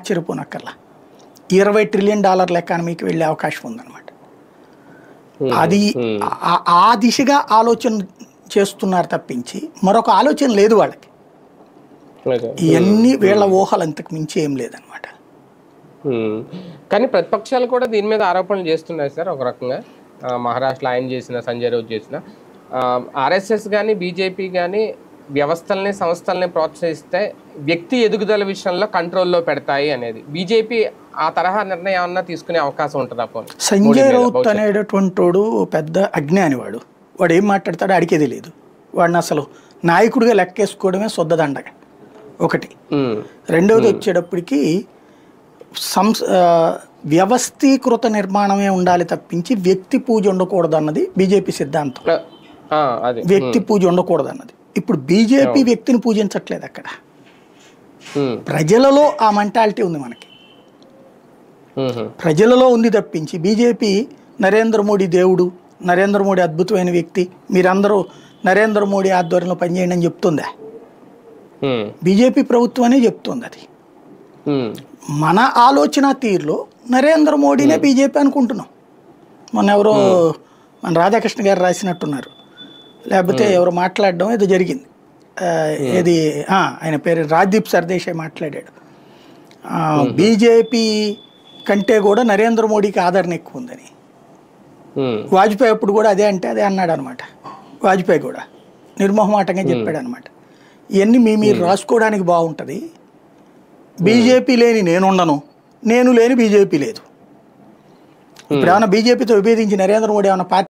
ఆశ్చర్యపోనక్కర్లా. $20 trillion ఎకానమీకి వెళ్ళే అవకాశం ఉందన్నమాట. అది ఆ దిశగా ఆలోచన చేస్తున్నారు తప్పించి మరొక ఆలోచన లేదు వాళ్ళకి. ఇవన్నీ వీళ్ళ ఊహలు అంతకు మించి ఏం లేదనమాట. కానీ ప్రతిపక్షాలు కూడా దీని మీద ఆరోపణలు చేస్తున్నాయి సార్. ఒక రకంగా మహారాష్ట్రలో ఆయన చేసిన, సంజయ్ రావుత్ చేసిన, ఆర్ఎస్ఎస్ కానీ బీజేపీ కానీ వ్యవస్థల్ని సంస్థల్ని ప్రోత్సహిస్తే వ్యక్తి ఎదుగుదల విషయంలో కంట్రోల్లో పెడతాయి అనేది, బీజేపీ ఆ తరహా నిర్ణయం ఏమన్నా తీసుకునే అవకాశం ఉంటుందా? సంజయ్ రౌత్ అనేటటువంటి వాడు పెద్ద అజ్ఞాని. వాడు ఏం మాట్లాడతాడో అడిగే తెలియదు. వాడిని అసలు నాయకుడిగా లెక్కేసుకోవడమే శుద్ధదండగ ఒకటి. రెండవది వచ్చేటప్పటికి వ్యవస్థీకృత నిర్మాణమే ఉండాలి తప్పించి వ్యక్తి పూజ ఉండకూడదు అన్నది బీజేపీ సిద్ధాంతం. వ్యక్తి పూజ ఉండకూడదు అన్నది. ఇప్పుడు బీజేపీ వ్యక్తిని పూజించట్లేదు అక్కడ. ప్రజలలో ఆ మెంటాలిటీ ఉంది మనకి, ప్రజలలో ఉంది తప్పించి బీజేపీ నరేంద్ర మోడీ దేవుడు, నరేంద్ర మోడీ అద్భుతమైన వ్యక్తి, మీరందరూ నరేంద్ర మోడీ ఆధ్వర్యంలో పనిచేయండి అని చెప్తుందా? బీజేపీ ప్రభుత్వమే చెప్తుంది అది. మన ఆలోచన తీరులో నరేంద్ర మోడీనే బీజేపీ అనుకుంటున్నాం. మొన్న ఎవరో మన రాధాకృష్ణ గారు రాసినట్టున్నారు, లేకపోతే ఎవరు మాట్లాడడం ఏదో జరిగింది. ఏది ఆయన పేరు రాజ్దీప్ సర్దేశాయ్ మాట్లాడాడు, బీజేపీ కంటే కూడా నరేంద్ర మోడీకి ఆదరణ ఎక్కువ ఉందని. వాజ్పేయి అప్పుడు కూడా అదే అంటే అదే అన్నాడు అనమాట. వాజ్పేయి కూడా నిర్మోహమాటంగా చెప్పాడు అనమాట. ఇవన్నీ మీరు రాసుకోవడానికి బాగుంటుంది, బీజేపీ లేని నేనుండను, నేను లేని బీజేపీ లేదు. ఇప్పుడు ఏమైనా బీజేపీతో విభేదించి నరేంద్ర మోడీ ఏమైనా పార్టీ